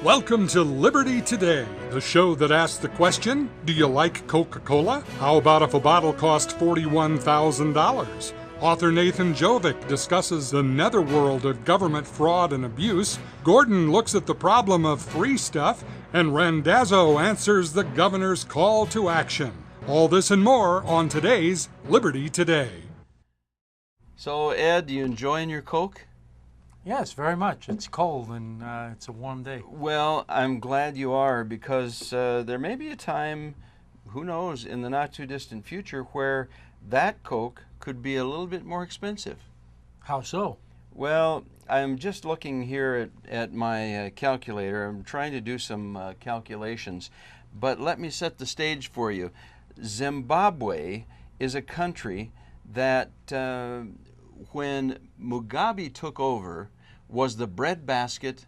Welcome to Liberty Today, the show that asks the question, do you like Coca-Cola? How about if a bottle cost $41,000? Author Nathan Jovic discusses the netherworld of government fraud and abuse. Gordon looks at the problem of free stuff. And Randazzo answers the governor's call to action. All this and more on today's Liberty Today. So, Ed, you enjoying your Coke? Yes, very much. It's cold and it's a warm day. Well, I'm glad you are, because there may be a time, who knows, in the not-too-distant future where that Coke could be a little bit more expensive. How so? Well, I'm just looking here at my calculator. I'm trying to do some calculations, but let me set the stage for you. Zimbabwe is a country that, when Mugabe took over, was the breadbasket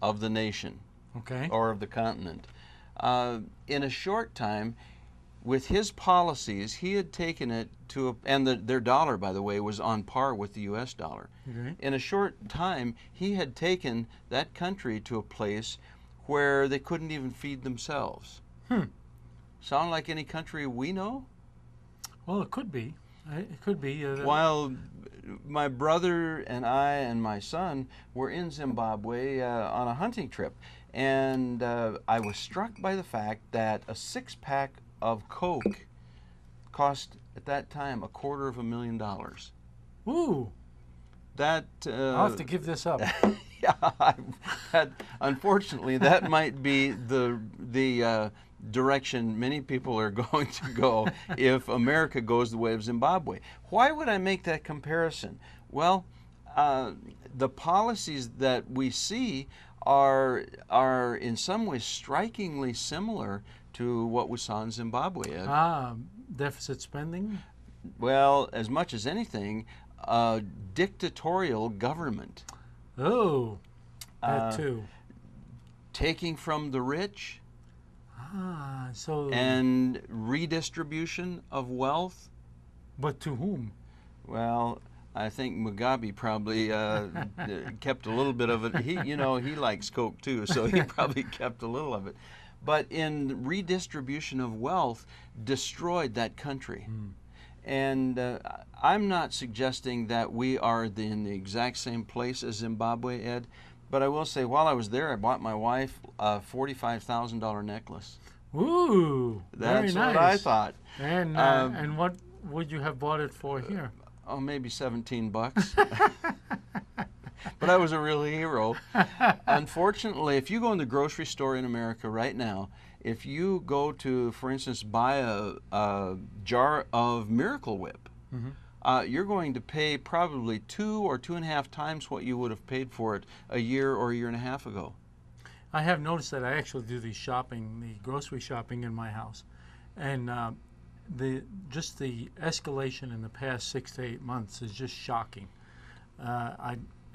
of the nation, Okay. or of the continent. In a short time, with his policies, he had taken it to and their dollar, by the way, was on par with the U.S. dollar. Okay. In a short time, he had taken that country to a place where they couldn't even feed themselves. Sound like any country we know? Well, it could be. It could be. While my brother and I and my son were in Zimbabwe on a hunting trip, and I was struck by the fact that a six-pack of Coke cost at that time $250,000. Ooh, That I'll have to give this up. yeah, unfortunately, that might be the direction many people are going to go if America goes the way of Zimbabwe. Why would I make that comparison? Well, the policies that we see are in some ways strikingly similar to what we saw in Zimbabwe, Ed. Deficit spending? Well, as much as anything, dictatorial government. Oh, that too. Taking from the rich So. and redistribution of wealth. But to whom? Well, I think Mugabe probably kept a little bit of it. He likes Coke too, so he probably kept a little of it. But in redistribution of wealth, destroyed that country. And I'm not suggesting that we are in the exact same place as Zimbabwe, Ed, but I will say while I was there, I bought my wife a $45,000 necklace. Ooh, very That's nice. what I thought. And what would you have bought it for here? Oh, maybe $17. But I was a real hero. Unfortunately, if you go in the grocery store in America right now, if you go to, for instance, buy a jar of Miracle Whip, you're going to pay probably 2 or 2.5 times what you would have paid for it a year or a year and a half ago. I have noticed that I actually do the grocery shopping in my house, and the escalation in the past 6 to 8 months is just shocking.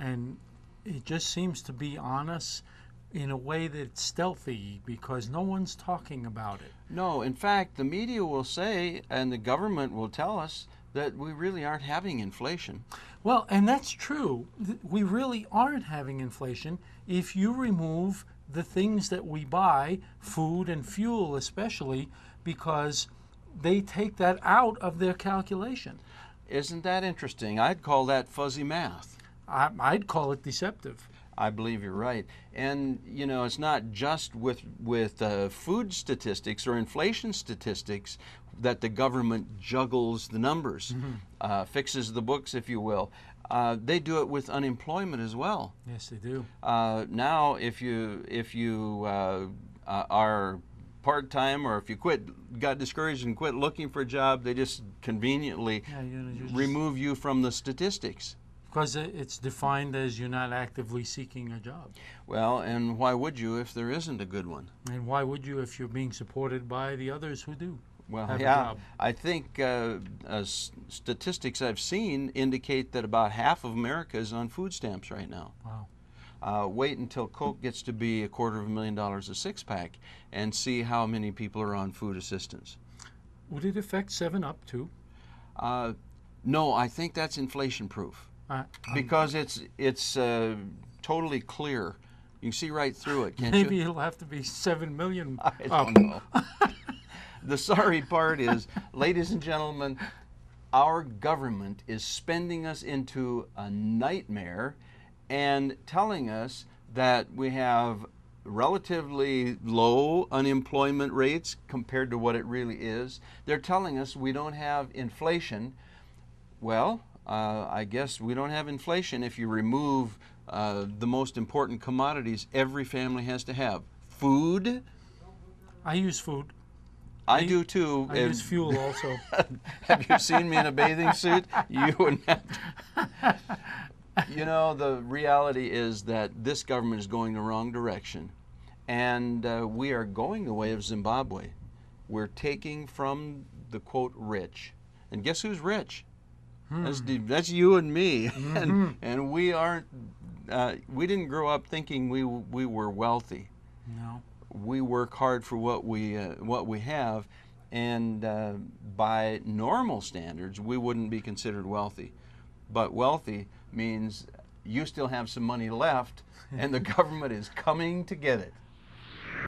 And it just seems to be on us in a way that's stealthy because no one's talking about it. No, in fact, the media will say, and the government will tell us, that we really aren't having inflation. Well, and that's true. We really aren't having inflation if you remove the things that we buy, food and fuel especially, because they take that out of their calculation. Isn't that interesting? I'd call that fuzzy math. I'd call it deceptive. I believe you're right. And, it's not just with food statistics or inflation statistics that the government juggles the numbers, fixes the books, if you will. They do it with unemployment as well. Yes, they do. Now, if you are part-time, or if you got discouraged and quit looking for a job, they just conveniently remove you from the statistics. Because it's defined as you're not actively seeking a job. Well, and why would you if there isn't a good one? And why would you if you're being supported by the others who do have a yeah, job? I think statistics I've seen indicate that about half of America is on food stamps right now. Wow. Wait until Coke gets to be $250,000 a six-pack and see how many people are on food assistance. Would it affect 7-Up too? No, I think that's inflation-proof. Because it's totally clear You can see right through it, can't Maybe you? it'll have to be 7 million I up. don't know. The sorry part is, ladies and gentlemen, our government is spending us into a nightmare and telling us that we have relatively low unemployment rates compared to what it really is. They're telling us we don't have inflation. Well, I guess we don't have inflation if you remove the most important commodities every family has to have. Food. I use food. I do too. I use fuel also. Have you seen me in a bathing suit? You wouldn't have to. You know, the reality is that this government is going the wrong direction. And we are going the way of Zimbabwe. We're taking from the, quote, rich. And guess who's rich? That's you and me. And we aren't, we didn't grow up thinking we were wealthy. No. We work hard for what we have, and by normal standards, we wouldn't be considered wealthy. But wealthy means you still have some money left, and the government is coming to get it.